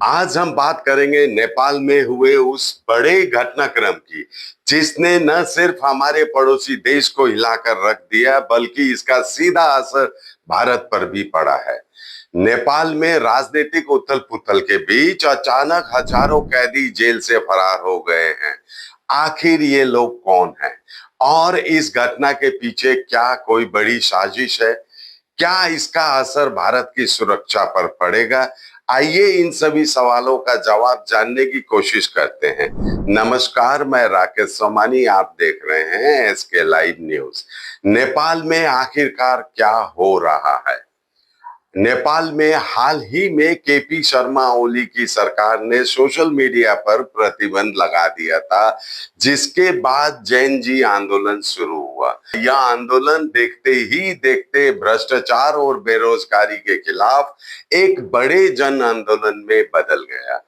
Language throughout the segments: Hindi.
आज हम बात करेंगे नेपाल में हुए उस बड़े घटनाक्रम की, जिसने न सिर्फ हमारे पड़ोसी देश को हिलाकर रख दिया, बल्कि इसका सीधा असर भारत पर भी पड़ा है। नेपाल में राजनीतिक उथल-पुथल के बीच अचानक हजारों कैदी जेल से फरार हो गए हैं। आखिर ये लोग कौन हैं? और इस घटना के पीछे क्या कोई बड़ी साजिश है? क्या इसका असर भारत की सुरक्षा पर पड़ेगा? आइए इन सभी सवालों का जवाब जानने की कोशिश करते हैं। नमस्कार, मैं राकेश सोमानी, आप देख रहे हैं एसके लाइव न्यूज। नेपाल में आखिरकार क्या हो रहा है? नेपाल में हाल ही में केपी शर्मा ओली की सरकार ने सोशल मीडिया पर प्रतिबंध लगा दिया था, जिसके बाद जैन जी आंदोलन शुरू हुआ। यह आंदोलन देखते ही देखते भ्रष्टाचार और बेरोजगारी के खिलाफ एक बड़े जन आंदोलन में बदल गया।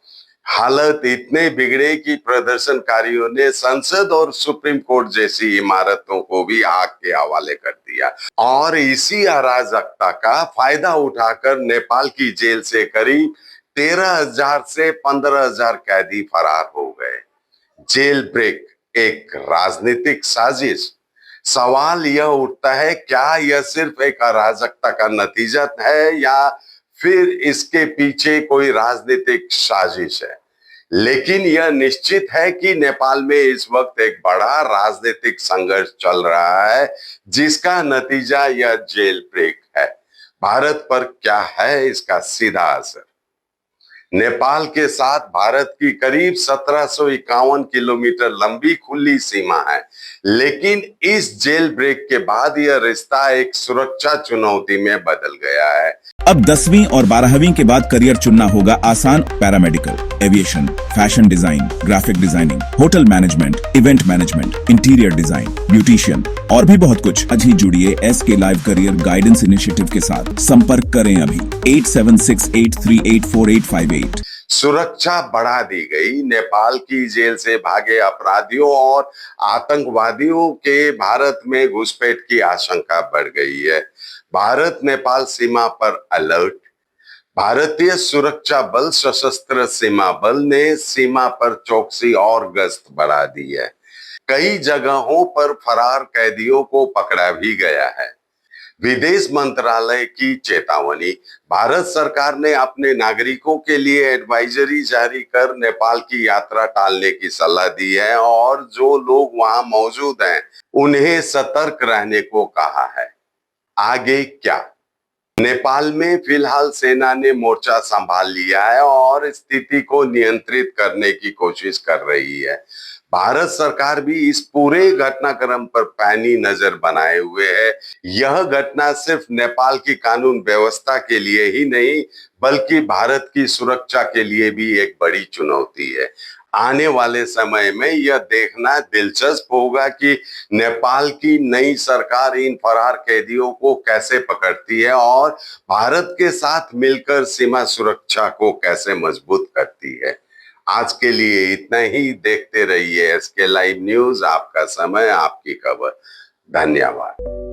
हालत इतने बिगड़े कि प्रदर्शनकारियों ने संसद और सुप्रीम कोर्ट जैसी इमारतों को भी आग के हवाले कर दिया और इसी अराजकता का फायदा उठाकर नेपाल की जेल से करीब 13,000 से 15,000 कैदी फरार हो गए। जेल ब्रेक एक राजनीतिक साजिश। सवाल यह उठता है, क्या यह सिर्फ एक अराजकता का नतीजा है या फिर इसके पीछे कोई राजनीतिक साजिश है? लेकिन यह निश्चित है कि नेपाल में इस वक्त एक बड़ा राजनीतिक संघर्ष चल रहा है, जिसका नतीजा यह जेल ब्रेक है। भारत पर क्या है इसका सीधा असर? नेपाल के साथ भारत की करीब 1751 किलोमीटर लंबी खुली सीमा है, लेकिन इस जेल ब्रेक के बाद यह रिश्ता एक सुरक्षा चुनौती में बदल गया है। अब 10वीं और 12वीं के बाद करियर चुनना होगा आसान। Paramedical, aviation, fashion design, graphic designing, hotel management, event management, interior design, beautician और भी बहुत कुछ। आज ही जुड़िए SK live career guidance initiative के साथ। संपर्क करें अभी 8768384858। सुरक्षा बढ़ा दी गई। नेपाल की जेल से भागे अपराधियों और आतंकवादियों के भारत में घुसपैठ की आशंका बढ़ गई है। भारत नेपाल सीमा पर अलर्ट। भारतीय सुरक्षा बल, सशस्त्र सीमा बल ने सीमा पर चौकसी और गश्त बढ़ा दी है। कई जगहों पर फरार कैदियों को पकड़ा भी गया है। विदेश मंत्रालय की चेतावनी। भारत सरकार ने अपने नागरिकों के लिए एडवाइजरी जारी कर नेपाल की यात्रा टालने की सलाह दी है और जो लोग वहां मौजूद हैं उन्हें सतर्क रहने को कहा है। आगे क्या? नेपाल में फिलहाल सेना ने मोर्चा संभाल लिया है और स्थिति को नियंत्रित करने की कोशिश कर रही है। भारत सरकार भी इस पूरे घटनाक्रम पर पैनी नजर बनाए हुए है। यह घटना सिर्फ नेपाल की कानून व्यवस्था के लिए ही नहीं, बल्कि भारत की सुरक्षा के लिए भी एक बड़ी चुनौती है। आने वाले समय में यह देखना दिलचस्प होगा कि नेपाल की नई सरकार इन फरार कैदियों को कैसे पकड़ती है और भारत के साथ मिलकर सीमा सुरक्षा को कैसे मजबूत करती है। आज के लिए इतना ही। देखते रहिए एसके लाइव न्यूज। आपका समय, आपकी खबर। धन्यवाद।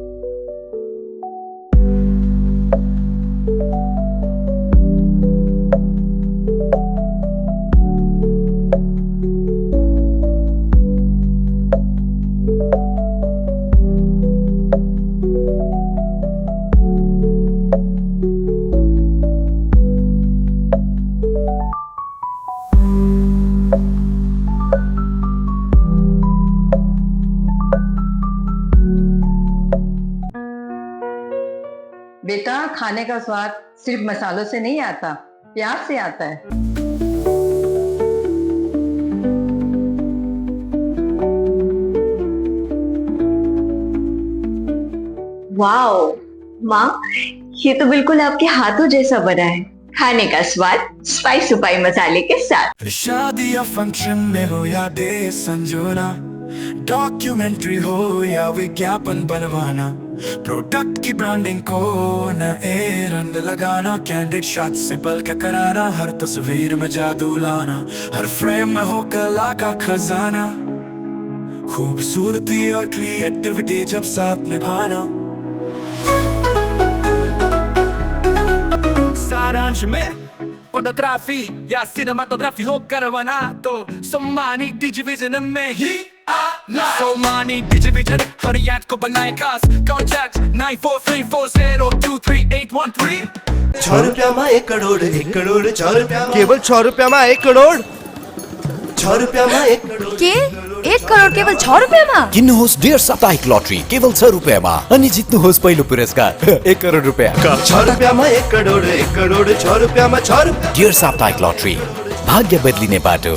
बेटा, खाने का स्वाद सिर्फ मसालों से नहीं आता, प्यार से आता है। वाओ माँ, ये तो बिल्कुल आपके हाथों जैसा बना है। खाने का स्वाद स्पाइस सुपाई मसाले के साथ। शादी या फंक्शन में हो या डे संजोना, डॉक्यूमेंट्री हो या विज्ञापन बनवाना, प्रोडक्ट की ब्रांडिंग को नए रंग लगाना, कैंडिड शॉट से पल के कराना, हर तस्वीर में जादू लाना, हर फ्रेम में हो कला का खजाना, खूबसूरती और क्रिएटिविटी जब साथ निभाना। सारांश में फोटोग्राफी या सिनेमाटोग्राफी हो करवाना तो सोमानी डिजिविजन में ही आना। सोमानी डिजिविजन फरियाद को बनाए खास। कॉन्टैक्ट 943440238813। 6 રૂપિયામાં 1 કરોડ 1 કરોડ 6 રૂપિયામાં કેવલ 6 રૂપિયામાં 1 કરોડ 6 રૂપિયામાં 1 કરોડ के 1 करोड केवल 6 रुपियाँमा किन्नुहोस् डेढ साप्ताहिक लटरी केवल 6 रुपियाँमा अनि जित्नुहोस् पहिलो पुरस्कार 1 करोड रुपियाँ। 6 રૂપિયામાં 1 કરોડ 1 કરોડ 6 રૂપિયામાં 6 રૂપિયા डेढ साप्ताहिक लटरी भाग्य बदलिने बाटो।